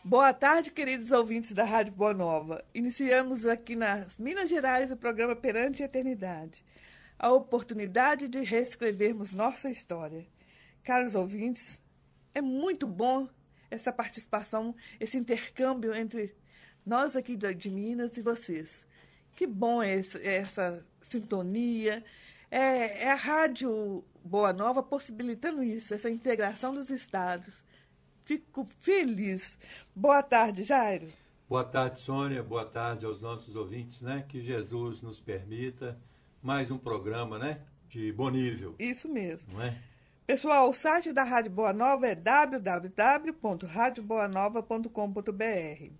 Boa tarde, queridos ouvintes da Rádio Boa Nova. Iniciamos aqui nas Minas Gerais o programa Perante a Eternidade, a oportunidade de reescrevermos nossa história. Caros ouvintes, é muito bom essa participação, esse intercâmbio entre nós aqui de Minas e vocês. Que bom é essa sintonia, é a Rádio Boa Nova possibilitando isso, essa integração dos estados. Fico feliz. Boa tarde, Jairo. Boa tarde, Sônia. Boa tarde aos nossos ouvintes, né? Que Jesus nos permita mais um programa, né? De bom nível. Isso mesmo. Não é? Pessoal, o site da Rádio Boa Nova é www.radioboanova.com.br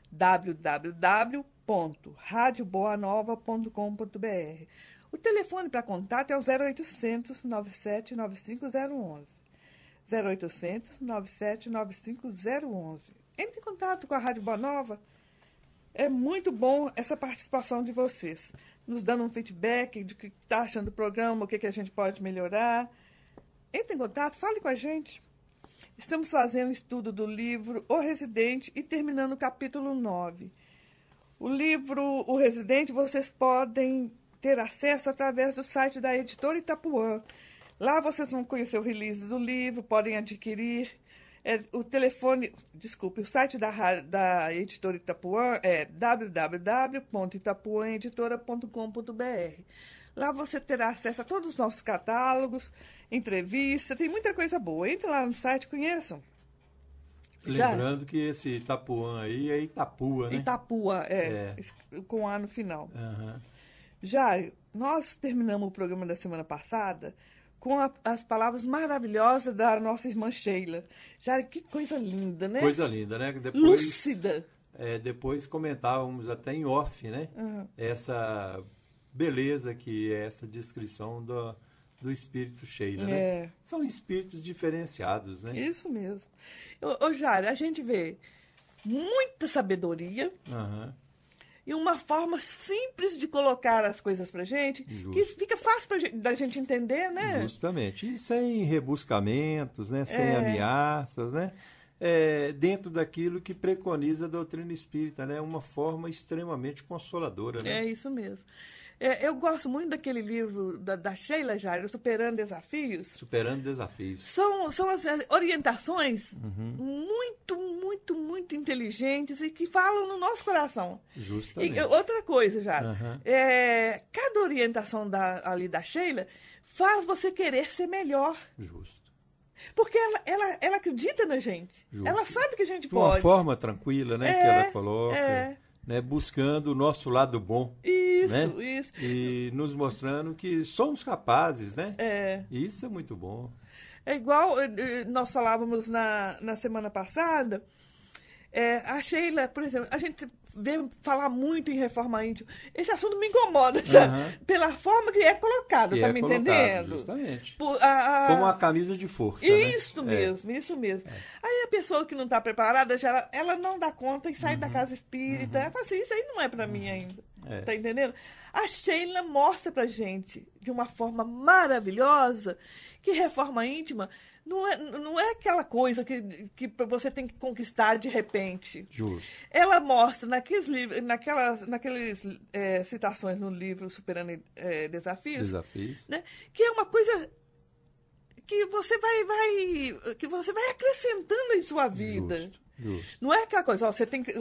www.radioboanova.com.br. O telefone para contato é o 0800 97 95011. 0800 97 95011. Entre em contato com a Rádio Boa Nova. É muito bom essa participação de vocês, nos dando um feedback de o que está achando do programa, o que a gente pode melhorar. Entre em contato, fale com a gente. Estamos fazendo um estudo do livro O Residente e terminando o capítulo 9. O livro O Residente vocês podem ter acesso através do site da editora Itapuã. Lá vocês vão conhecer o release do livro, podem adquirir. O site da editora Itapuã é www.itapuãeditora.com.br. Lá você terá acesso a todos os nossos catálogos, entrevistas, tem muita coisa boa. Entre lá no site, conheçam. Lembrando que esse Itapuã aí é Itapua, né? Itapua, com A no final. Uhum. Já, nós terminamos o programa da semana passada com as palavras maravilhosas da nossa irmã Sheila. Já, que coisa linda, né? Coisa linda, né? Depois, lúcida. Depois comentávamos até em off, né? Uhum. Essa beleza que é essa descrição do espírito Sheila, né? São espíritos diferenciados, né? Isso mesmo. Ô Jário, a gente vê muita sabedoria, e uma forma simples de colocar as coisas pra gente, que fica fácil da gente entender, né? Justamente. E sem rebuscamentos, né? Sem ameaças, né? Dentro daquilo que preconiza a doutrina espírita, né? Uma forma extremamente consoladora, né? É isso mesmo. Eu gosto muito daquele livro da Sheila, Jairo, Superando Desafios. Superando Desafios. São as orientações muito, muito, muito inteligentes e que falam no nosso coração. Justamente. E outra coisa, Jairo, cada orientação ali da Sheila faz você querer ser melhor. Justo. Porque ela acredita na gente. Justo. Ela sabe que a gente de pode. De uma forma tranquila, né? Que ela coloca. Né, buscando o nosso lado bom. Isso, né? Isso. E nos mostrando que somos capazes, né? Isso é muito bom. É igual nós falávamos na semana passada, a Sheila, por exemplo, a gente vê falar muito em reforma íntima. Esse assunto me incomoda já, pela forma que é colocado, tá me entendendo? Justamente. Como a camisa de força. Isso mesmo. Aí a pessoa que não está preparada, ela não dá conta e sai da casa espírita. Ela fala assim, isso aí não é para mim ainda. Tá entendendo? A Sheila mostra pra gente, de uma forma maravilhosa, que reforma íntima não é aquela coisa que você tem que conquistar de repente. Justo. Ela mostra naqueles citações no livro Superando Desafios, né, que é uma coisa que você vai acrescentando em sua vida. Justo. Não é aquela coisa, você tem que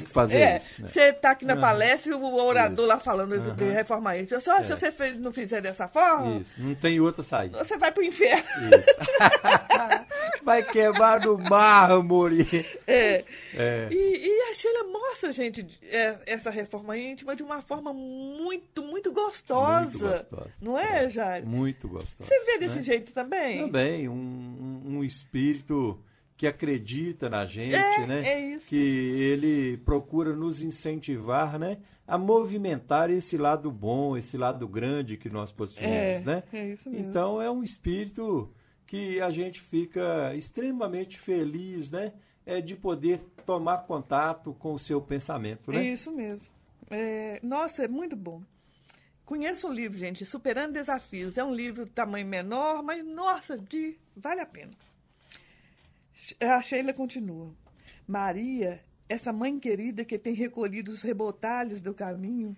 fazer isso. Né? Você está aqui na palestra e o orador lá falando de reforma íntima. Se você não fizer dessa forma... Isso. Não tem outra saída. Você vai para o inferno. Vai queimar no mármore. E a Sheila mostra a gente essa reforma íntima de uma forma muito, muito gostosa. Não é, Jair? Muito gostosa. Você vê desse jeito também? Também. Um espírito que acredita na gente, né? É isso. Que ele procura nos incentivar, né? A movimentar esse lado bom, esse lado grande que nós possuímos, né? É isso mesmo. Então, é um espírito que a gente fica extremamente feliz, né? De poder tomar contato com o seu pensamento, né? É isso mesmo. Nossa, é muito bom. Conheça o livro, gente, Superando Desafios. É um livro de tamanho menor, mas, nossa, vale a pena. A Sheila continua. Maria, essa mãe querida que tem recolhido os rebotalhos do caminho,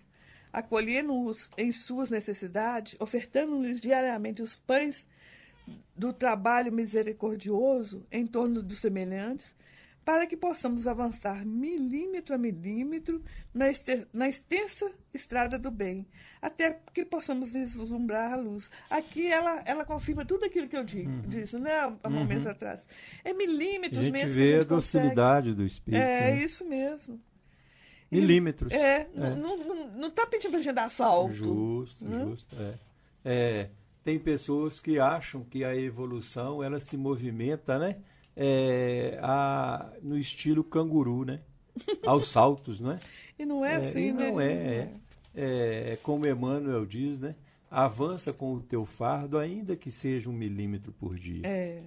acolhendo-os em suas necessidades, ofertando-lhes diariamente os pães do trabalho misericordioso em torno dos semelhantes, para que possamos avançar milímetro a milímetro na extensa estrada do bem, até que possamos vislumbrar a luz. Aqui ela confirma tudo aquilo que eu disse, né, há momentos atrás. É milímetros mesmo. A gente vê a docilidade do Espírito. É, isso mesmo. Milímetros. Não está pedindo para a gente dar salto. Justo. Tem pessoas que acham que a evolução ela se movimenta, né? No estilo canguru, né? Aos saltos, né? E não é assim, né? Não é. Como Emmanuel diz, né? Avança com o teu fardo, ainda que seja 1 milímetro por dia.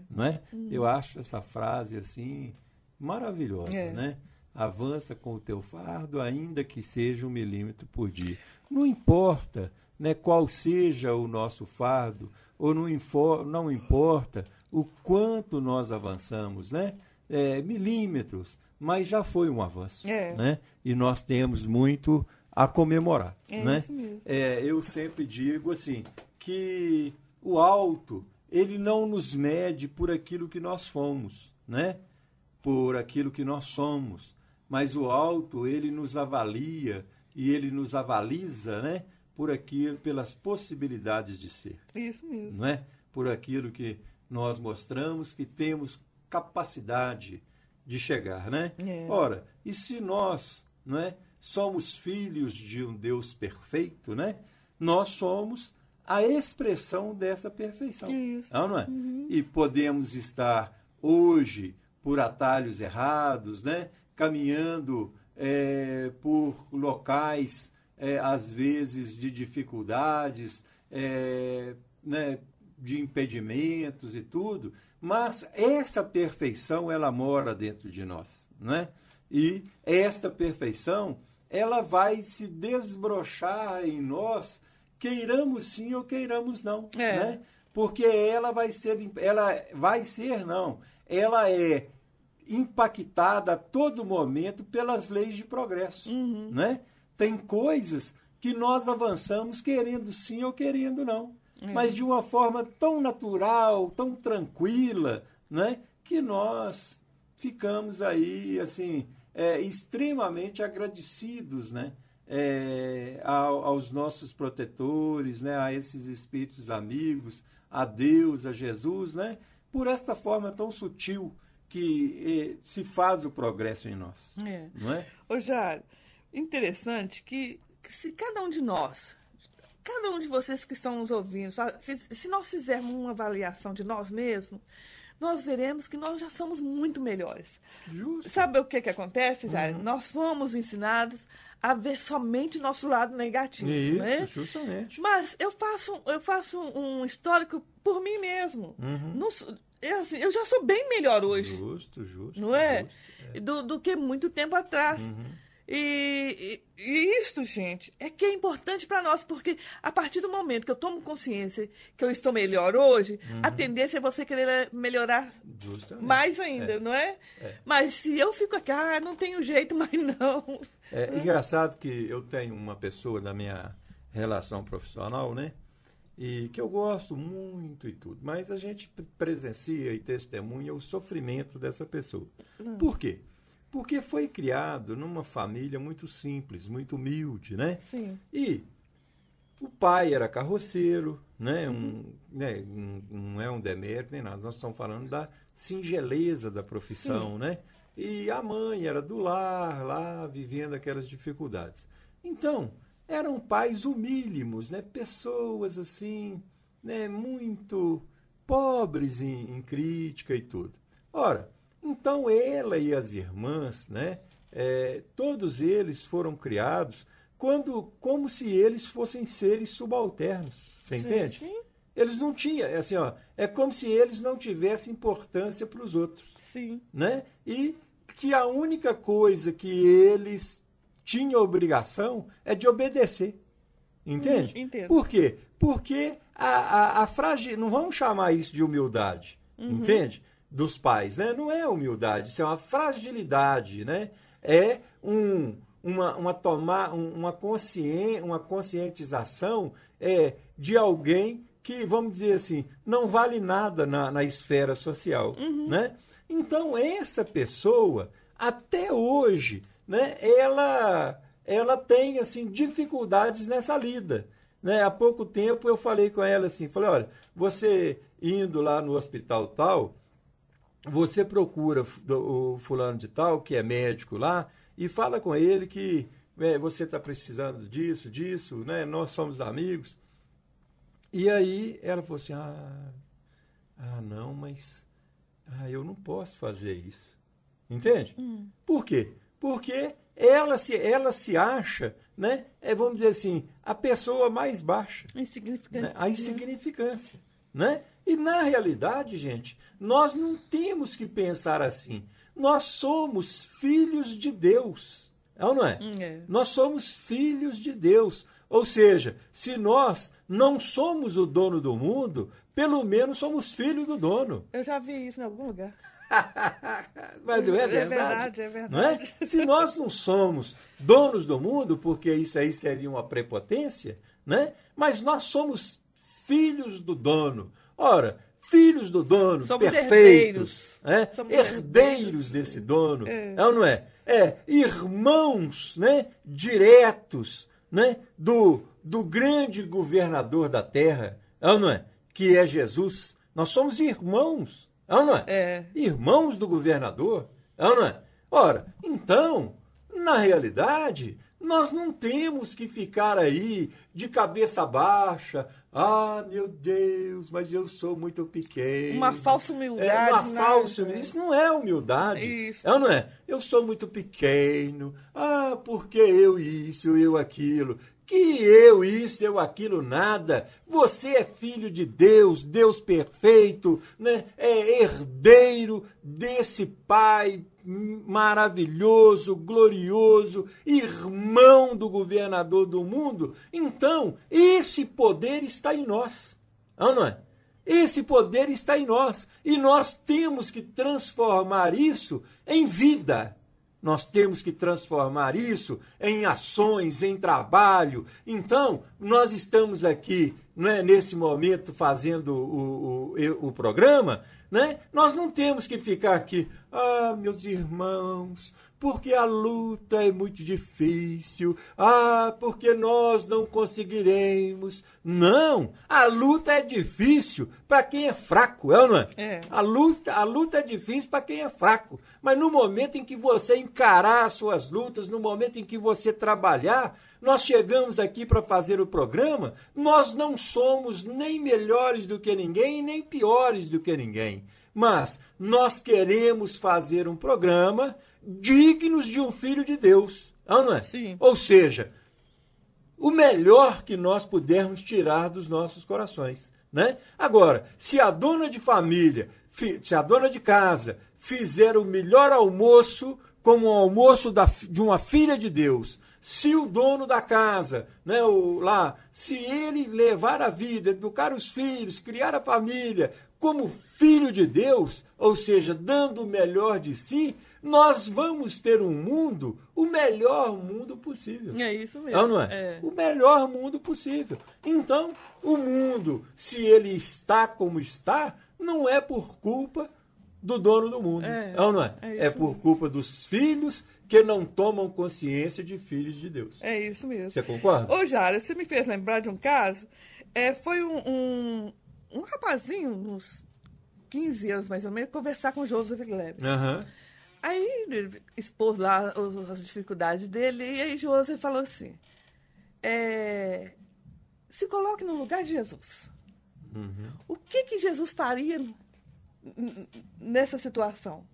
Não é? Eu acho essa frase assim maravilhosa, né? Avança com o teu fardo, ainda que seja 1 milímetro por dia. Não importa, né, qual seja o nosso fardo, ou não importa o quanto nós avançamos, né? Milímetros, mas já foi um avanço, né? E nós temos muito a comemorar, né? Isso mesmo. Eu sempre digo assim, que o alto, ele não nos mede por aquilo que nós fomos, né? Por aquilo que nós somos, mas o alto, ele nos avalia e ele nos avaliza, né? Por aquilo, pelas possibilidades de ser. Isso mesmo. Não é? Por aquilo que nós mostramos que temos capacidade de chegar, né? Ora, e se nós, não é, somos filhos de um Deus perfeito, né? Nós somos a expressão dessa perfeição. Isso. Não é? E podemos estar hoje por atalhos errados, né? Caminhando por locais, às vezes, de dificuldades, né? De impedimentos e tudo, mas essa perfeição, ela mora dentro de nós, né? E esta perfeição, ela vai se desbrochar em nós, queiramos sim ou queiramos não, né? Porque ela é impactada a todo momento pelas leis de progresso, né? Tem coisas que nós avançamos querendo sim ou querendo não. Mas de uma forma tão natural, tão tranquila, né, que nós ficamos aí, assim, extremamente agradecidos, né, aos nossos protetores, né, a esses espíritos amigos, a Deus, a Jesus, né, por esta forma tão sutil que se faz o progresso em nós. Não é? Ô, Jário, interessante que se cada um de nós, cada um de vocês que estão nos ouvindo, se nós fizermos uma avaliação de nós mesmos, nós veremos que nós já somos muito melhores. Justo. Sabe o que acontece, Jair? Nós fomos ensinados a ver somente o nosso lado negativo. Isso, né? justamente. Mas eu faço um histórico por mim mesmo. Eu já sou bem melhor hoje. Justo. Não é? Do que muito tempo atrás. E isto, gente, é que é importante para nós, porque a partir do momento que eu tomo consciência que eu estou melhor hoje, a tendência é você querer melhorar mais ainda, não é? Mas se eu fico aqui, não tenho jeito mais não. É engraçado que eu tenho uma pessoa na minha relação profissional, né? E que eu gosto muito e tudo, mas a gente presencia e testemunha o sofrimento dessa pessoa. Por quê? Porque foi criado numa família muito simples, muito humilde, né? Sim. E o pai era carroceiro, né? Não é um demérito nem nada, nós estamos falando da singeleza da profissão, né? E a mãe era do lar, lá, vivendo aquelas dificuldades. Então, eram pais humílimos, né? Pessoas assim, né? Muito pobres em crítica e tudo. Ora, então ela e as irmãs, né? Todos eles foram criados como se eles fossem seres subalternos. Você entende? Sim. Eles não tinham, assim, é como se eles não tivessem importância para os outros. Sim. Né? E que a única coisa que eles tinham obrigação é de obedecer. Entende? Entendo. Por quê? Porque a não vamos chamar isso de humildade. Entende? dos pais, né? Não é humildade, isso é uma fragilidade, né? É uma conscientização de alguém que, vamos dizer assim, não vale nada na esfera social, né? Então, essa pessoa, até hoje, né, ela tem, assim, dificuldades nessa lida, né? Há pouco tempo eu falei com ela assim, falei, olha, você indo lá no hospital tal, você procura o fulano de tal, que é médico lá, e fala com ele que você está precisando disso, né? Nós somos amigos. E aí ela falou assim, não, mas eu não posso fazer isso. Entende? Por quê? Porque ela se acha, né? Vamos dizer assim, a pessoa mais baixa. Insignificante. Né? A insignificância. Né? E, na realidade, gente, nós não temos que pensar assim. Nós somos filhos de Deus. É ou não é? Nós somos filhos de Deus. Ou seja, se nós não somos o dono do mundo, pelo menos somos filhos do dono. Eu já vi isso em algum lugar. Mas não é verdade? É verdade. Não é? Se nós não somos donos do mundo, porque isso aí seria uma prepotência, né? Mas nós somos filhos do dono. Ora, filhos do dono, somos perfeitos, herdeiros desse dono, ou não é? Irmãos, né, diretos, né, do grande governador da terra, ou não é? Que é Jesus. Nós somos irmãos, ou não é? Irmãos do governador, ou não é? Ora, então, na realidade, nós não temos que ficar aí de cabeça baixa. Meu Deus, mas eu sou muito pequeno. Uma falsa humildade. Isso não é humildade. Isso. Não é? Eu sou muito pequeno. Porque eu isso, eu aquilo. Que eu isso, eu aquilo, nada. Você é filho de Deus, Deus perfeito, né? É herdeiro desse Pai maravilhoso, glorioso, irmão do governador do mundo. Então, esse poder está em nós. Não é? Esse poder está em nós. E nós temos que transformar isso em vida. Nós temos que transformar isso em ações, em trabalho. Então, nós estamos aqui, né, nesse momento, fazendo o programa, né? Nós não temos que ficar aqui, meus irmãos, porque a luta é muito difícil, porque nós não conseguiremos. Não, a luta é difícil para quem é fraco, não é? A luta é difícil para quem é fraco, mas no momento em que você encarar as suas lutas, no momento em que você trabalhar, nós chegamos aqui para fazer o programa, nós não somos nem melhores do que ninguém, nem piores do que ninguém, mas nós queremos fazer um programa dignos de um filho de Deus, não é? Sim. Ou seja, o melhor que nós pudermos tirar dos nossos corações, né? Agora, se a dona de família, se a dona de casa fizer o melhor almoço como o almoço de uma filha de Deus, se o dono da casa, né, se ele levar a vida, educar os filhos, criar a família como filho de Deus, ou seja, dando o melhor de si, nós vamos ter um mundo, o melhor mundo possível. É isso mesmo. Não é? O melhor mundo possível. Então, o mundo, se ele está como está, não é por culpa do dono do mundo. Não é? É por culpa dos filhos que não tomam consciência de filhos de Deus. É isso mesmo. Você concorda? Ô, Jara, você me fez lembrar de um caso. Foi um rapazinho, uns 15 anos mais ou menos, conversar com o Joseph Gleb. Aí ele expôs lá as dificuldades dele, e aí Joseph falou assim, se coloque no lugar de Jesus. O que Jesus faria nessa situação?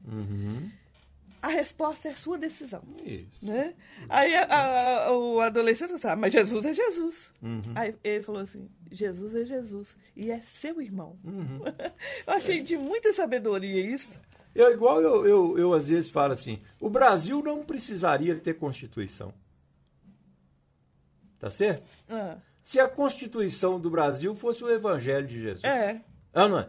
A resposta é a sua decisão. Isso. Né? Aí o adolescente falou, mas Jesus é Jesus. Aí ele falou assim, Jesus é Jesus e é seu irmão. Eu achei de muita sabedoria isso. Eu às vezes falo assim, o Brasil não precisaria ter Constituição. Tá certo? Se a Constituição do Brasil fosse o Evangelho de Jesus. Não é?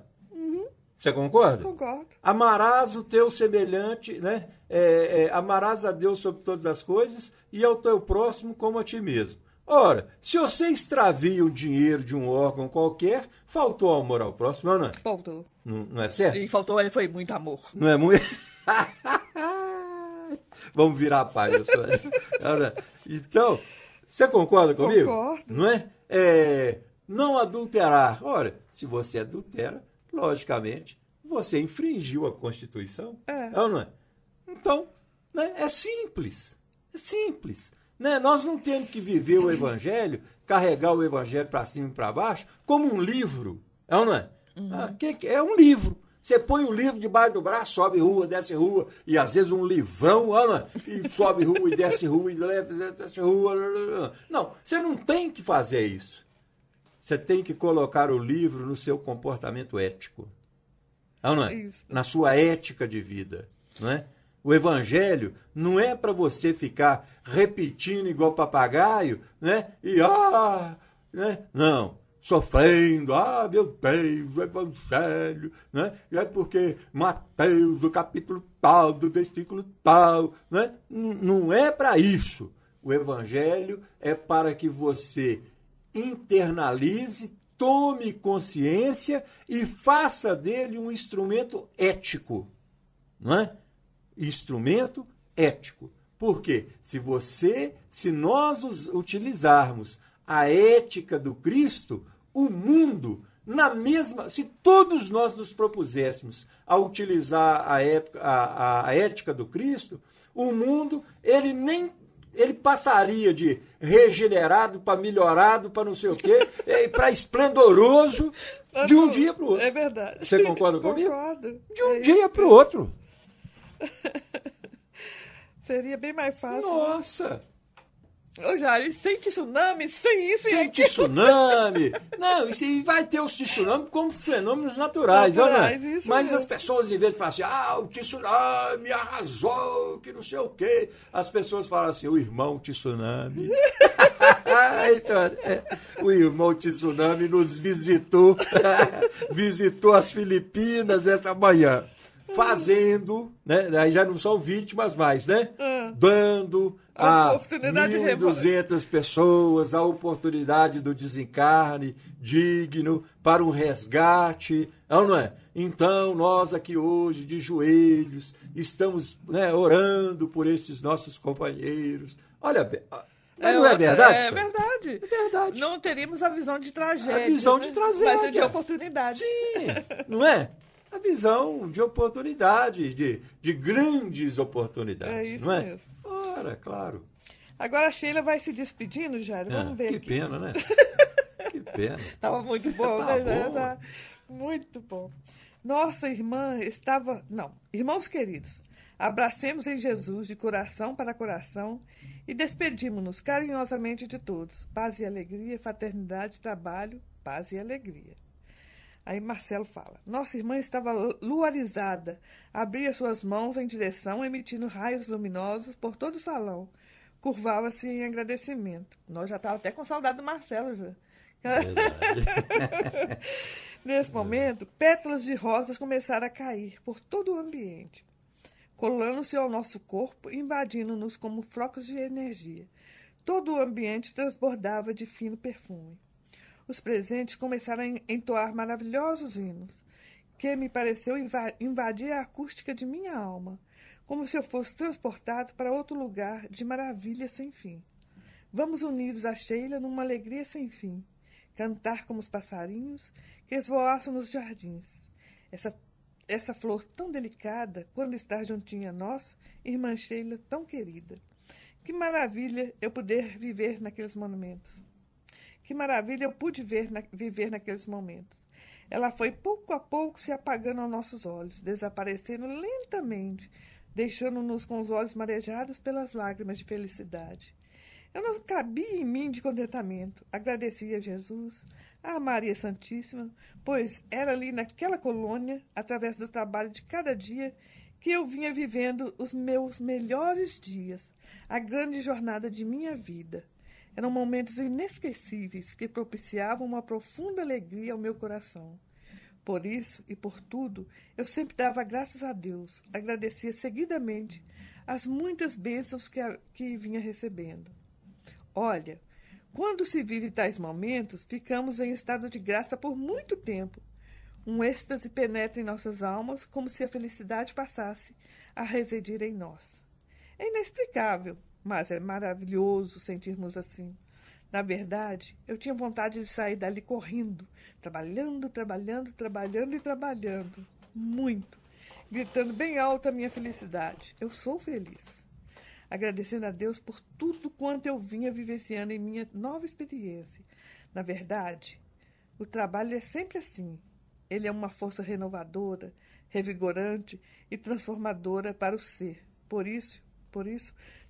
Você concorda? Concordo. Amarás o teu semelhante, né? Amarás a Deus sobre todas as coisas e ao teu próximo como a ti mesmo. Ora, se você extravia o dinheiro de um órgão qualquer, faltou amor ao próximo, ou não é? Faltou. Não é certo? E faltou, foi muito amor. Não é muito? Vamos virar a página. Então, você concorda comigo? Concordo. Não é? Não adulterar. Ora, se você adultera, logicamente, você infringiu a Constituição. Ou não é? Então, né, é simples. É simples. Né? Nós não temos que viver o Evangelho, carregar o Evangelho para cima e para baixo, como um livro. Ou não é? É um livro. Você põe o livro debaixo do braço, sobe rua, desce rua, e às vezes um livrão, e sobe rua, e desce rua, e desce rua. Não, você não tem que fazer isso. Você tem que colocar o livro no seu comportamento ético. Não é? Isso. Na sua ética de vida. Não é? O Evangelho não é para você ficar repetindo igual papagaio, né? Né? Não. Sofrendo, meu Deus, o Evangelho, né? E é porque Mateus, o capítulo tal, do versículo tal, né? Não é para isso. O Evangelho é para que você internalize, tome consciência e faça dele um instrumento ético, não é? Instrumento ético. Por quê? Se nós utilizarmos a ética do Cristo, o mundo, se todos nós nos propuséssemos a utilizar a ética do Cristo, o mundo, ele passaria de regenerado para melhorado, para não sei o quê, para esplendoroso, de um dia para o outro. É verdade. Você concorda comigo? Concordo. De um dia para o outro. Seria bem mais fácil. Nossa! Ô, Jair, sem tsunami, sem isso e Sem aquilo. tsunami. Não, isso vai ter os tsunami como fenômenos naturais. Isso mas mesmo. as pessoas, em vez de falar assim, o tsunami arrasou, que não sei o quê, as pessoas falam assim, o irmão tsunami. O irmão tsunami nos visitou, visitou as Filipinas esta manhã, fazendo, né? Aí já não são vítimas mais, né? Dando a 1.200 pessoas a oportunidade do desencarne digno para um resgate, não é? Então, nós aqui hoje, de joelhos, estamos, né, orando por esses nossos companheiros. Olha, não é verdade? É verdade. É verdade. Não teríamos a visão de tragédia. A visão de tragédia. Mas de oportunidade. Sim, não é? A visão de oportunidade, de grandes oportunidades. É isso não é? mesmo. Ora, claro. Agora a Sheila vai se despedindo, Jair. Vamos ver que aqui. pena, né? Que pena. Tava muito bom, Tá né, Jair? bom. Tá muito bom. Nossa irmã estava... Não, irmãos queridos, abracemos em Jesus de coração para coração e despedimos-nos carinhosamente de todos. Paz e alegria, fraternidade, trabalho, paz e alegria. Aí Marcelo fala, nossa irmã estava luarizada, abria suas mãos em direção, emitindo raios luminosos por todo o salão. Curvava-se em agradecimento. Nós já estávamos até com saudade do Marcelo, já. Nesse momento, pétalas de rosas começaram a cair por todo o ambiente, colando-se ao nosso corpo, invadindo-nos como flocos de energia. Todo o ambiente transbordava de fino perfume. Os presentes começaram a entoar maravilhosos hinos, que me pareceu invadir a acústica de minha alma, como se eu fosse transportado para outro lugar de maravilha sem fim. Vamos unidos a Sheila numa alegria sem fim, cantar como os passarinhos que esvoaçam nos jardins. Essa flor tão delicada, quando está juntinha a nós, irmã Sheila tão querida. Que maravilha eu poder viver naqueles momentos. Que maravilha eu pude viver naqueles momentos. Ela foi pouco a pouco se apagando aos nossos olhos, desaparecendo lentamente, deixando-nos com os olhos marejados pelas lágrimas de felicidade. Eu não cabia em mim de contentamento. Agradeci a Jesus, a Maria Santíssima, pois era ali naquela colônia, através do trabalho de cada dia, que eu vinha vivendo os meus melhores dias, a grande jornada de minha vida. Eram momentos inesquecíveis que propiciavam uma profunda alegria ao meu coração. Por isso e por tudo, eu sempre dava graças a Deus, agradecia seguidamente as muitas bênçãos que vinha recebendo. Olha, quando se vive tais momentos, ficamos em estado de graça por muito tempo. Um êxtase penetra em nossas almas, como se a felicidade passasse a residir em nós. É inexplicável, mas é maravilhoso sentirmos assim. Na verdade, eu tinha vontade de sair dali correndo, trabalhando, trabalhando e trabalhando. Muito. Gritando bem alto a minha felicidade. Eu sou feliz. Agradecendo a Deus por tudo quanto eu vinha vivenciando em minha nova experiência. Na verdade, o trabalho é sempre assim. Ele é uma força renovadora, revigorante e transformadora para o ser. Por isso,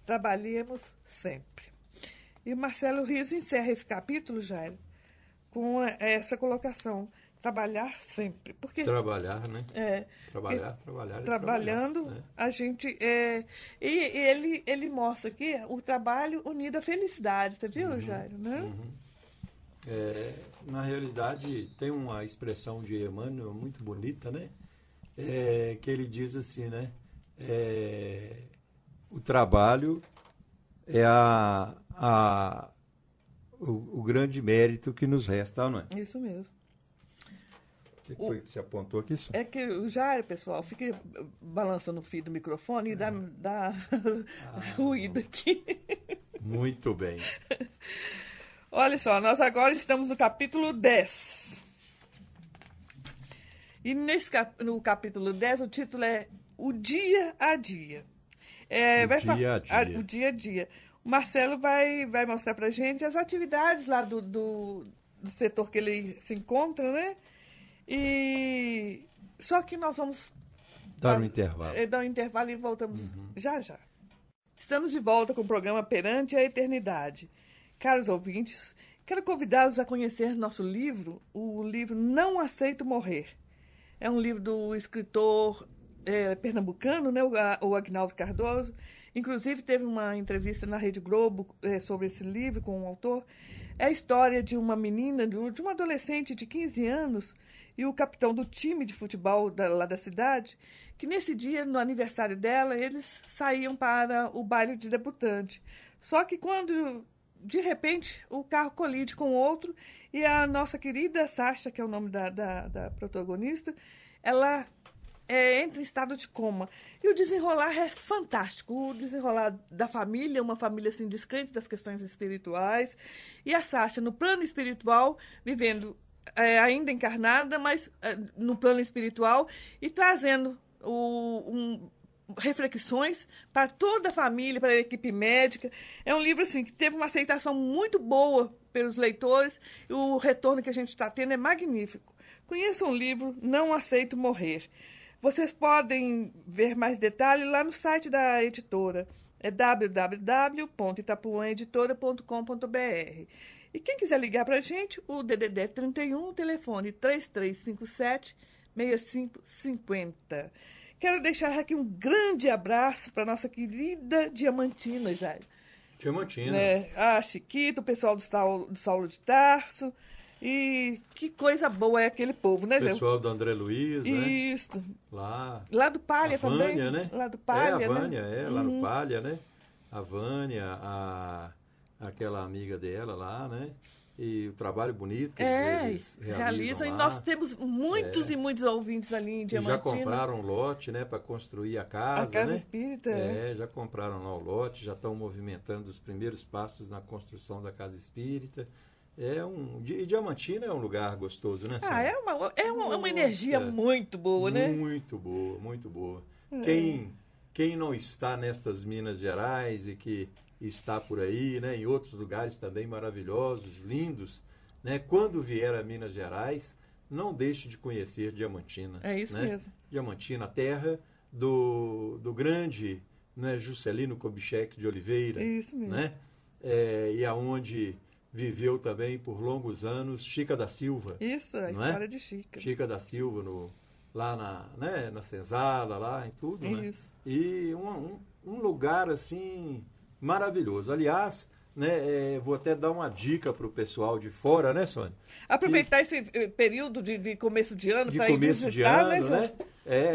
trabalhemos sempre. E o Marcelo Rios encerra esse capítulo, Jairo, com essa colocação. Trabalhar sempre. Porque, trabalhar, né? Trabalhar trabalhando, trabalhar, né? A gente... e ele mostra aqui o trabalho unido à felicidade. Você viu, Jairo? Né? Na realidade, tem uma expressão de Emmanuel muito bonita, né? Que ele diz assim, né? O trabalho é o grande mérito que nos resta, não é? Isso mesmo. O que foi que você apontou aqui? É que o Jair, pessoal, fica balançando o fio do microfone e dá ruído aqui. Muito bem. Olha só, nós agora estamos no capítulo 10. E no capítulo 10, o título é O Dia a Dia. O dia a dia. O Marcelo vai mostrar pra gente as atividades lá do setor que ele se encontra, né? E só que nós vamos dar um intervalo. Dar um intervalo e voltamos já. Estamos de volta com o programa Perante a Eternidade. Caros ouvintes, quero convidá-los a conhecer nosso livro, o livro Não Aceito Morrer. É um livro do escritor pernambucano, né, o Agnaldo Cardoso. Inclusive, teve uma entrevista na Rede Globo sobre esse livro com o autor. É a história de uma menina, de uma adolescente de 15 anos e o capitão do time de futebol lá da cidade, que nesse dia, no aniversário dela, eles saíam para o baile de debutante. Só que quando, de repente, o carro colide com outro e a nossa querida Sasha, que é o nome da protagonista, ela entra em estado de coma. E o desenrolar é fantástico. O desenrolar da família, uma família assim, descrente das questões espirituais. E a Sasha, no plano espiritual, vivendo ainda encarnada, mas no plano espiritual, e trazendo reflexões para toda a família, para a equipe médica. É um livro assim, que teve uma aceitação muito boa pelos leitores, e o retorno que a gente está tendo é magnífico. Conheçam o livro Não Aceito Morrer. Vocês podem ver mais detalhes lá no site da editora. É www.itapuãeditora.com.br. E quem quiser ligar para a gente, o DDD 31, o telefone 3357-6550. Quero deixar aqui um grande abraço para nossa querida Diamantina, Jair. Diamantina. A Chiquita, o pessoal do Saulo de Tarso. E que coisa boa é aquele povo, né, Jair? Pessoal do André Luiz, né? Isso. Lá do Palha também. Vânia, né? Lá do Palha, a Vânia, né? lá no Palha, né? A Vânia, aquela amiga dela lá, né? E o trabalho bonito que eles realizam lá. E nós temos muitos e muitos ouvintes ali em Diamantina. Já compraram um lote, né, para construir a casa, A Casa né? Espírita. Já compraram lá o lote, já estão movimentando os primeiros passos na construção da Casa Espírita. E Diamantina é um lugar gostoso, né, Sônia? É uma energia muito boa, né? Muito boa, muito boa. Quem não está nestas Minas Gerais e que está por aí, né, em outros lugares também maravilhosos, lindos, né, quando vier a Minas Gerais, não deixe de conhecer Diamantina. É isso, né? Mesmo. Diamantina, terra do grande, né, Juscelino Kubitschek de Oliveira. Isso mesmo. Né? E aonde viveu também por longos anos Chica da Silva. Isso, a história de Chica. Chica da Silva, lá na Senzala, lá em tudo, né? Isso. E um lugar, assim, maravilhoso. Aliás, né? Vou até dar uma dica para o pessoal de fora, né, Sônia? Aproveitar esse período de começo de ano para ir começo visitar, de ano, né?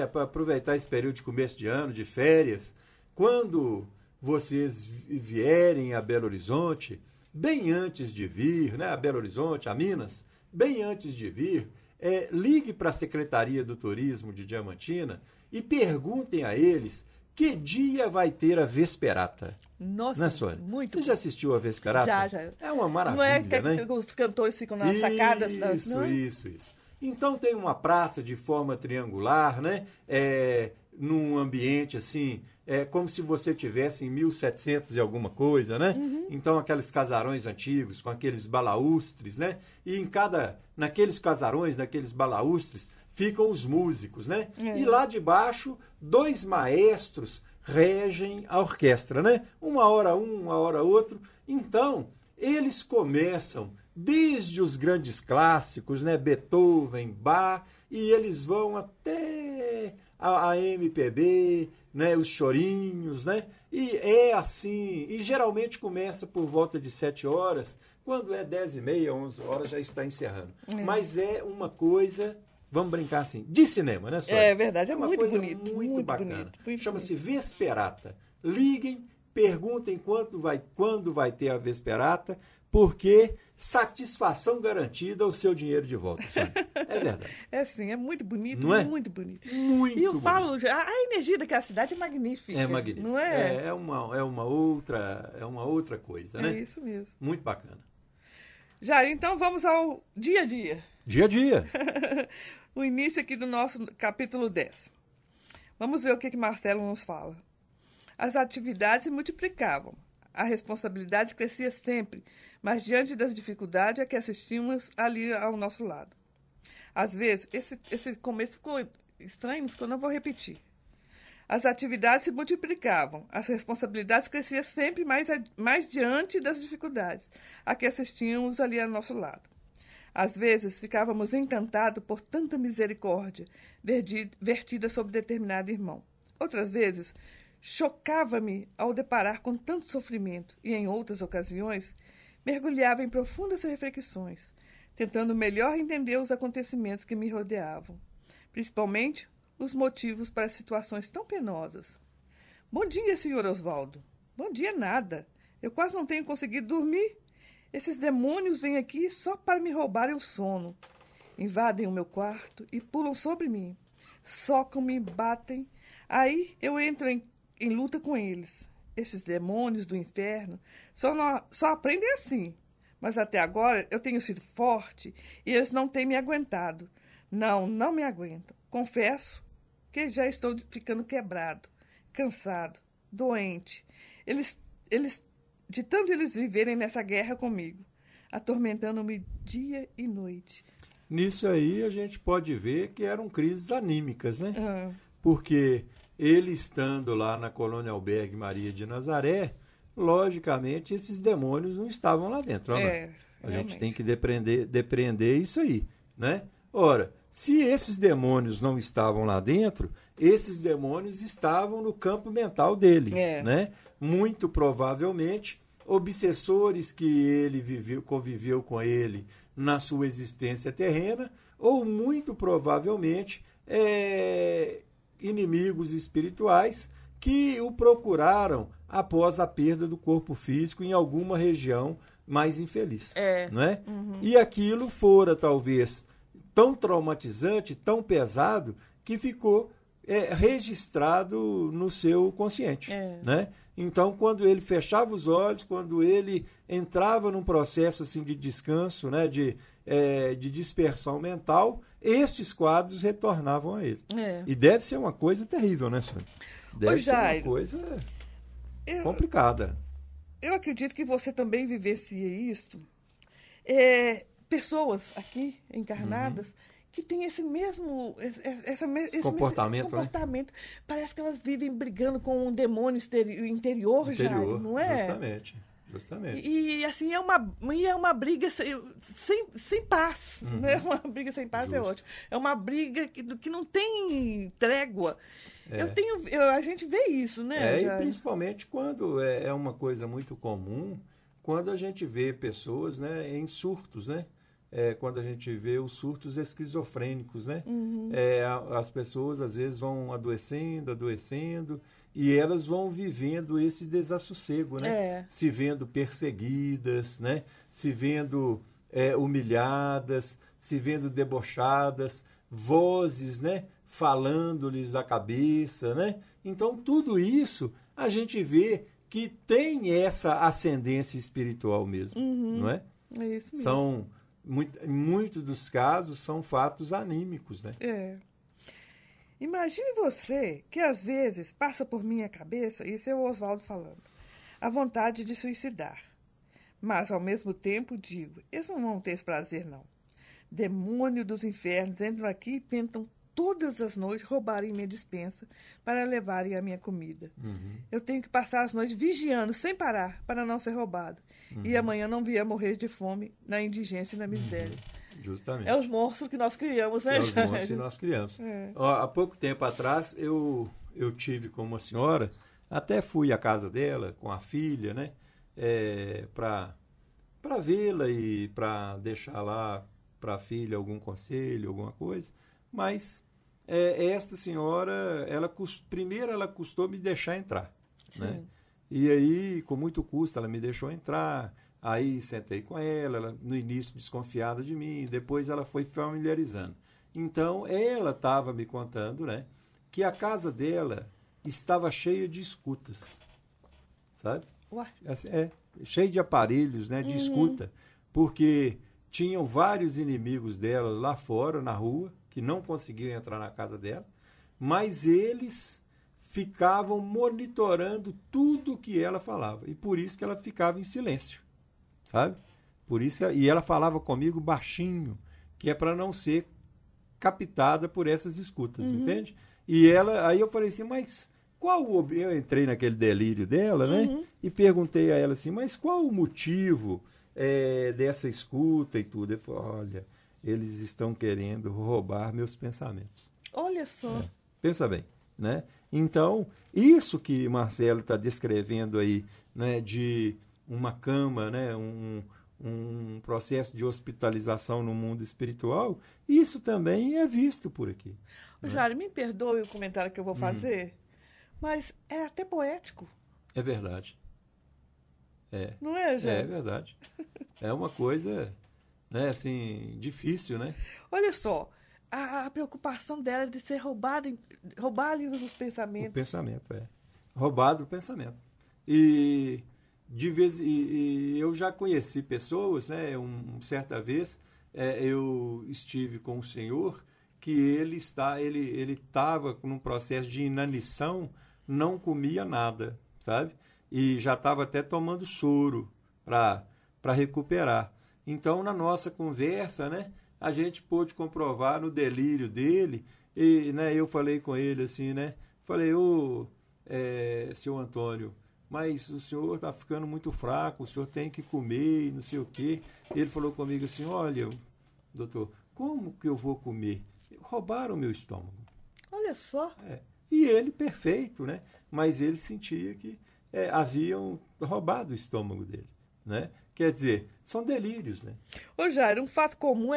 Para aproveitar esse período de começo de ano, de férias. Quando vocês vierem a Belo Horizonte, bem antes de vir, né, a Belo Horizonte, a Minas, bem antes de vir, ligue para a Secretaria do Turismo de Diamantina e perguntem a eles que dia vai ter a Vesperata. Nossa, né, Sônia? muito. Você já assistiu a Vesperata? Já. É uma maravilha, não é que né? os cantores ficam nas sacadas? Isso. Então tem uma praça de forma triangular, né? Num ambiente assim, como se você tivesse em 1700 e alguma coisa, né? Uhum. Então aqueles casarões antigos com aqueles balaústres, né? E naqueles casarões, naqueles balaústres, ficam os músicos, né? E lá de baixo, 2 maestros regem a orquestra, né? Uma hora um, uma hora outro. Então, eles começam desde os grandes clássicos, né? Beethoven, Bach, e eles vão até a MPB, né? Os chorinhos, né? E é assim, e geralmente começa por volta de 7 horas, quando é 10h30, 11 horas já está encerrando. Mas é uma coisa, vamos brincar assim, de cinema, né, Sônia? É verdade, é uma muito coisa bonito. muito bacana. Bonito. Chama-se Vesperata. Liguem, perguntem quando vai ter a Vesperata, porque satisfação garantida, o seu dinheiro de volta, Sônia. É verdade. É sim, é muito bonito, não é? Muito bonito. Muito E eu bonito. falo, a energia daquela cidade é magnífica. É magnífico. Não é? É uma outra coisa, né? É isso mesmo. Muito bacana. Jair, então vamos ao dia a dia. Dia a dia. O início aqui do nosso capítulo 10. Vamos ver o que Marcelo nos fala. As atividades se multiplicavam. A responsabilidade crescia sempre, mas diante das dificuldades é que assistimos ali ao nosso lado. Às vezes, esse começo ficou estranho, não vou repetir. As atividades se multiplicavam, as responsabilidades cresciam sempre mais diante das dificuldades a que assistíamos ali ao nosso lado. Às vezes, ficávamos encantados por tanta misericórdia vertida sobre determinado irmão. Outras vezes, chocava-me ao deparar com tanto sofrimento e, em outras ocasiões, mergulhava em profundas reflexões, tentando melhor entender os acontecimentos que me rodeavam, principalmente os motivos para situações tão penosas. Bom dia, senhor Oswaldo. Bom dia, nada. Eu quase não tenho conseguido dormir. Esses demônios vêm aqui só para me roubarem o sono. Invadem o meu quarto e pulam sobre mim. Socam-me, batem. Aí eu entro em luta com eles. Estes demônios do inferno só aprendem assim. Mas até agora eu tenho sido forte e eles não têm me aguentado. Não me aguentam. Confesso que já estou ficando quebrado, cansado, doente. De tanto eles viverem nessa guerra comigo, atormentando-me dia e noite. Nisso aí a gente pode ver que eram crises anímicas, né? Ah. Porque ele estando lá na Colônia Albergue Maria de Nazaré, logicamente esses demônios não estavam lá dentro. A gente tem que depreender isso aí, né? Ora, se esses demônios não estavam lá dentro, esses demônios estavam no campo mental dele, né? Muito provavelmente, obsessores que ele conviveu com ele na sua existência terrena, ou muito provavelmente inimigos espirituais que o procuraram após a perda do corpo físico em alguma região mais infeliz. Não é? Uhum. E aquilo fora, talvez, tão traumatizante, tão pesado, que ficou registrado no seu consciente. Né? Então, quando ele fechava os olhos, quando ele entrava num processo assim, de descanso, né, de dispersão mental, estes quadros retornavam a ele. E deve ser uma coisa terrível, né, Sônia? Deve ser uma coisa complicada. Eu acredito que você também vivencia isso. Pessoas aqui encarnadas que têm esse mesmo comportamento. Né? Parece que elas vivem brigando com um demônio interior, Jair, não é? Justamente. E assim, é uma briga sem paz. Né? Uma briga sem paz. Justo. É ótimo. É uma briga que não tem trégua. A gente vê isso, né? E principalmente quando é uma coisa muito comum, quando a gente vê pessoas, né, em surtos, né? Quando a gente vê os surtos esquizofrênicos, né? As pessoas, às vezes, vão adoecendo, e elas vão vivendo esse desassossego, né? Se vendo perseguidas, né? Se vendo humilhadas, se vendo debochadas, vozes, né? Falando-lhes a cabeça, né? Então, tudo isso a gente vê que tem essa ascendência espiritual mesmo, não é? É isso mesmo. Em muitos dos casos, são fatos anímicos, né? Imagine você que às vezes passa por minha cabeça, isso é o Oswaldo falando, a vontade de suicidar. Mas, ao mesmo tempo, digo, eles não vão ter esse prazer, não. Demônio dos infernos entram aqui e tentam todas as noites roubarem minha despensa para levarem a minha comida. Eu tenho que passar as noites vigiando, sem parar, para não ser roubado. E amanhã não vier morrer de fome, na indigência e na miséria. Justamente. É os monstros que nós criamos, né, Jair? É os monstros que nós criamos. Há pouco tempo atrás, eu tive com uma senhora, até fui à casa dela, com a filha, né? Para vê-la e para deixar lá para a filha algum conselho, alguma coisa. Mas esta senhora, primeiro ela custou me deixar entrar, né? E aí, com muito custo, ela me deixou entrar. Aí sentei com ela, no início desconfiada de mim, depois ela foi familiarizando. Então, ela estava me contando, né, que a casa dela estava cheia de escutas, sabe? Assim, cheio de aparelhos, né, de escuta, porque tinham vários inimigos dela lá fora, na rua, que não conseguiam entrar na casa dela, mas eles ficavam monitorando tudo que ela falava, e por isso que ela ficava em silêncio, sabe? Por isso e ela falava comigo baixinho, que é para não ser captada por essas escutas, entende? E aí eu falei assim, mas eu entrei naquele delírio dela, né? E perguntei a ela assim, mas qual o motivo dessa escuta e tudo? Eu falei, olha, eles estão querendo roubar meus pensamentos. Olha só. Pensa bem, né? Então, isso que Marcelo está descrevendo aí, né, de uma cama, né, um processo de hospitalização no mundo espiritual, isso também é visto por aqui. Jair, me perdoe o comentário que eu vou fazer, mas é até poético. É verdade. Não é, Jair? É verdade. É uma coisa, né, assim, difícil, né? Olha só, a preocupação dela de ser roubar-lhe os pensamentos. O pensamento, roubado o pensamento. E eu já conheci pessoas, né? Certa vez eu estive com o senhor que ele estava num processo de inanição, não comia nada, sabe? E já estava até tomando soro para recuperar. Então, na nossa conversa, né, a gente pôde comprovar no delírio dele, e, né, eu falei com ele assim, né? Falei, senhor Antônio, mas o senhor está ficando muito fraco, o senhor tem que comer e não sei o quê. Ele falou comigo assim, olha, doutor, como que eu vou comer? Roubaram o meu estômago. Olha só. E ele, perfeito, né? Mas ele sentia que haviam roubado o estômago dele, né? Quer dizer, são delírios, né? Ô, Jair, um fato comum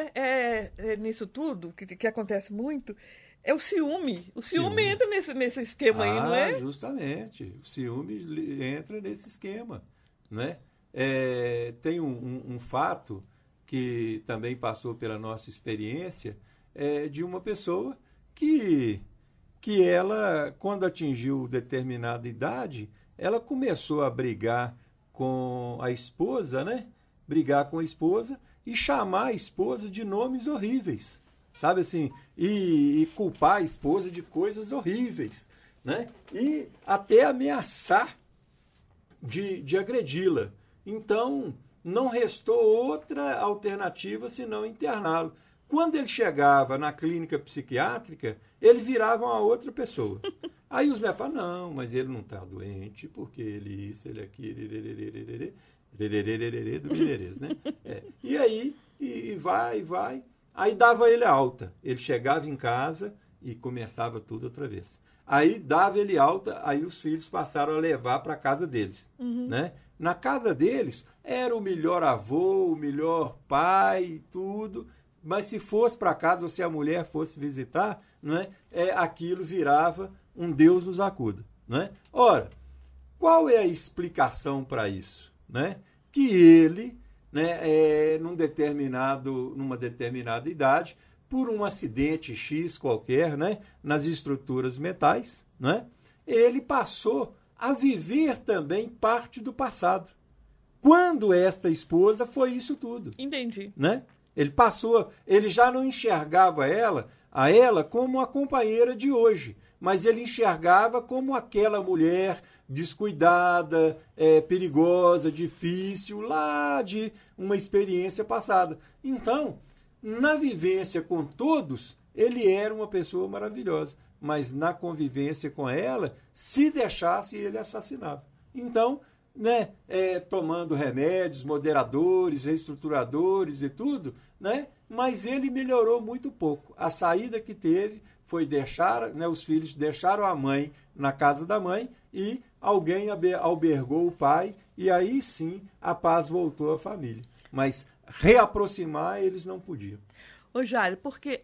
nisso tudo, que acontece muito, é o ciúme. O ciúme entra nesse esquema aí, não é? Justamente. O ciúme entra nesse esquema, né? Tem um fato que também passou pela nossa experiência, de uma pessoa que ela, quando atingiu determinada idade, ela começou a brigar com a esposa, né? Brigar com a esposa e chamar a esposa de nomes horríveis, sabe assim? E culpar a esposa de coisas horríveis, né? E até ameaçar de agredi-la. Então, não restou outra alternativa senão interná-lo. Quando ele chegava na clínica psiquiátrica, ele virava uma outra pessoa. Aí os médicos falam, não, mas ele não está doente, porque ele isso, ele aquilo, do Mineirês, né? E aí, e vai. Aí dava ele alta. Ele chegava em casa e começava tudo outra vez. Aí dava ele alta, aí os filhos passaram a levar para a casa deles. né? Na casa deles, era o melhor avô, o melhor pai, tudo. Mas se fosse para casa, ou se a mulher fosse visitar, né? Aquilo virava um Deus nos acuda, né? Ora, qual é a explicação para isso, né? Que ele, né, numa determinada idade, por um acidente X qualquer, né, nas estruturas mentais, né, ele passou a viver também parte do passado. Quando esta esposa foi isso tudo. Entendi. Né? Ele já não enxergava a ela como a companheira de hoje, mas ele enxergava como aquela mulher descuidada, perigosa, difícil, lá de uma experiência passada. Então, na vivência com todos, ele era uma pessoa maravilhosa, mas na convivência com ela, se deixasse, ele assassinava. Então, né, tomando remédios, moderadores, reestruturadores e tudo, né, mas ele melhorou muito pouco. A saída que teve foi deixar, né, os filhos deixaram a mãe na casa da mãe e alguém albergou o pai, e aí sim a paz voltou à família. Mas reaproximar eles não podiam. Ô, Jário, porque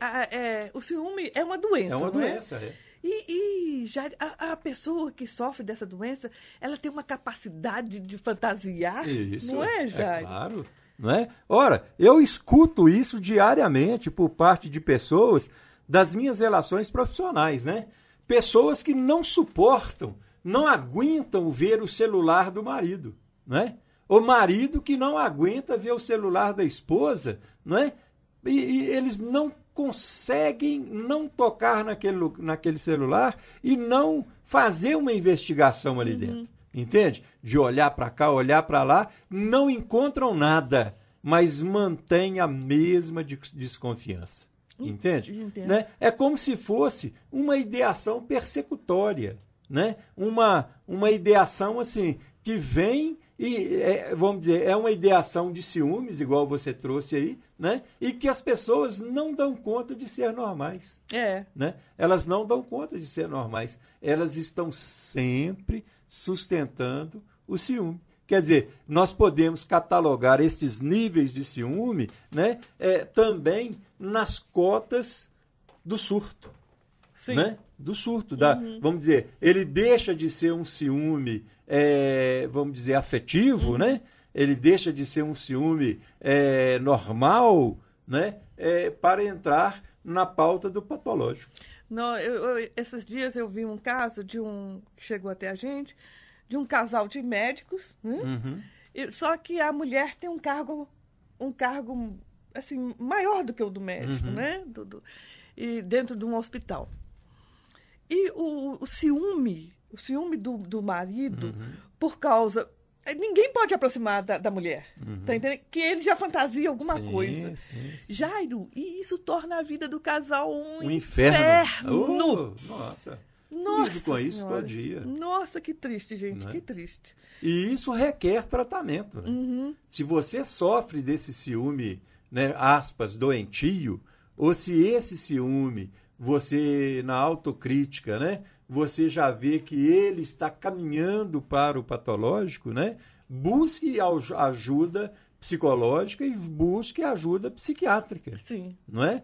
o ciúme é uma doença, É uma não doença, E Jário, a pessoa que sofre dessa doença, ela tem uma capacidade de fantasiar, Isso, não é, Jário? É claro, não é? Ora, eu escuto isso diariamente por parte de pessoas das minhas relações profissionais, né? Pessoas que não suportam, não aguentam ver o celular do marido, né? O marido que não aguenta ver o celular da esposa, não é? E eles não conseguem não tocar naquele celular e não fazer uma investigação ali dentro. Entende? De olhar para cá, olhar para lá, não encontram nada, mas mantêm a mesma desconfiança. Entende? Né? É como se fosse uma ideação persecutória, né? Uma ideação assim que vem e, vamos dizer, é uma ideação de ciúmes, igual você trouxe aí, né? E que as pessoas não dão conta de ser normais. Né? Elas não dão conta de ser normais. Elas estão sempre sustentando o ciúme. Quer dizer, nós podemos catalogar esses níveis de ciúme, né, também nas cotas do surto. Sim. Né? Do surto. Vamos dizer, ele deixa de ser um ciúme, vamos dizer, afetivo, né? Ele deixa de ser um ciúme normal, né? Para entrar na pauta do patológico. Não, esses dias eu vi um caso que chegou até a gente, de um casal de médicos, né? Só que a mulher tem um cargo assim, maior do que o do médico, né? E dentro de um hospital. E o ciúme do marido, por causa... Ninguém pode aproximar da mulher, tá entendendo? Que ele já fantasia alguma coisa. Sim. Jairo, e isso torna a vida do casal um inferno. Nossa. Nossa com isso senhora. todo dia. Nossa, que triste, gente, Né? que triste. E isso requer tratamento. Né? Se você sofre desse ciúme, né, aspas, doentio, ou se esse ciúme, você, na autocrítica, né, você já vê que ele está caminhando para o patológico, né, busque ajuda psicológica e busque ajuda psiquiátrica. Sim. Não é?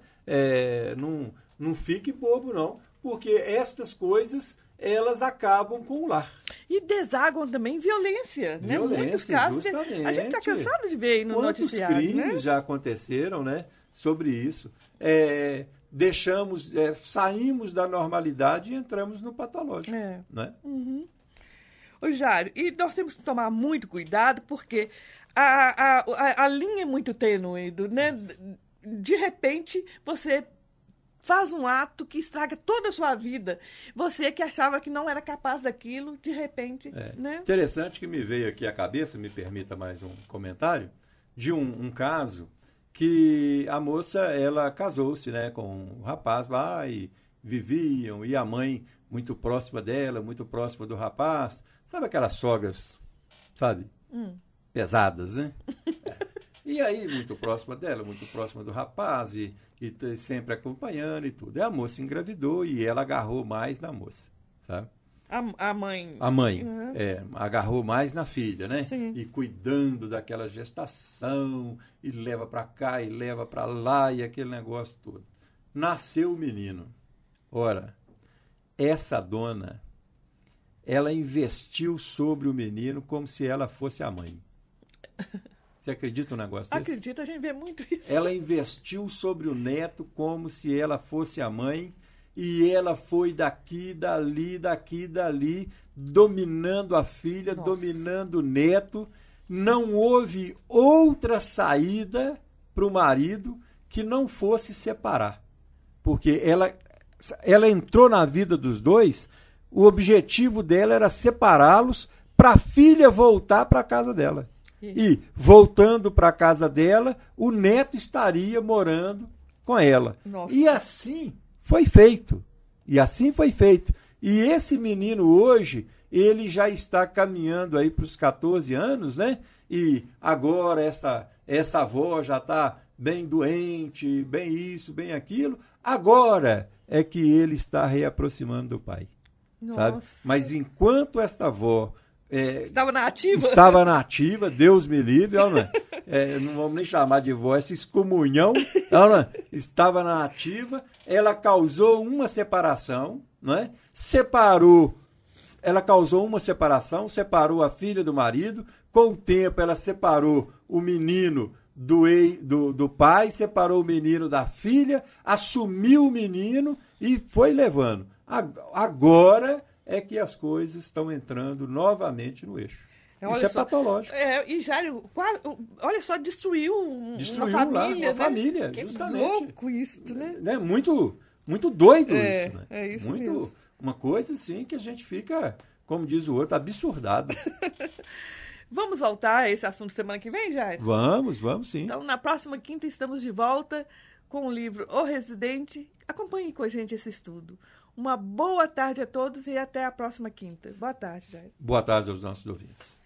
Não fique bobo, não. Porque estas coisas, elas acabam com o lar. E desaguam também violência, né? Muitos casos. Justamente. A gente está cansado de ver aí no noticiário, crimes, né? já aconteceram, né, sobre isso. Saímos da normalidade e entramos no patológico. Né? Ô, Jário, e nós temos que tomar muito cuidado, porque a linha é muito tênue, né? De repente, você faz um ato que estraga toda a sua vida. Você que achava que não era capaz daquilo, de repente... Né? Interessante que me veio aqui à cabeça, me permita mais um comentário, de um caso que a moça, ela casou-se, né, com um rapaz lá e viviam, e a mãe muito próxima dela, muito próxima do rapaz. Sabe aquelas sogras, sabe? Pesadas, né? E aí, muito próxima dela, muito próxima do rapaz, e sempre acompanhando e tudo. E a moça engravidou e ela agarrou mais na moça, sabe? A mãe. A mãe, agarrou mais na filha, né? Sim. E cuidando daquela gestação, e leva para cá, e leva para lá, e aquele negócio todo. Nasceu o menino. Ora, essa dona, ela investiu sobre o menino como se ela fosse a mãe. Você acredita um negócio desse? Acredito, a gente vê muito isso. Ela investiu sobre o neto como se ela fosse a mãe, e ela foi daqui, dali, dominando a filha, Nossa. dominando o neto. Não houve outra saída para o marido que não fosse separar. Porque ela entrou na vida dos dois, o objetivo dela era separá-los para a filha voltar para a casa dela. E, voltando para a casa dela, o neto estaria morando com ela. Nossa. E assim foi feito. E esse menino hoje, ele já está caminhando aí para os 14 anos, né? E agora essa avó já está bem doente, bem isso, bem aquilo. Agora é que ele está reaproximando do pai. Nossa. Sabe? Mas enquanto esta avó estava na ativa? Estava na ativa, Deus me livre, não vamos nem chamar de avó, essa excomunhão, estava na ativa, ela causou uma separação, né? Ela causou uma separação, separou a filha do marido, com o tempo ela separou o menino do pai, separou o menino da filha, assumiu o menino e foi levando. Agora é que as coisas estão entrando novamente no eixo. Isso é patológico. E Jairo, olha só, destruiu uma família. Uma família, justamente. Que louco isso, né? É muito, muito doido isso, né? É isso muito, mesmo. Uma coisa assim que a gente fica, como diz o outro, absurdado. Vamos voltar a esse assunto semana que vem, Jairo? Vamos sim. Então, na próxima quinta estamos de volta com o livro O Residente. Acompanhe com a gente esse estudo. Uma boa tarde a todos e até a próxima quinta. Boa tarde, Jairo. Boa tarde aos nossos ouvintes.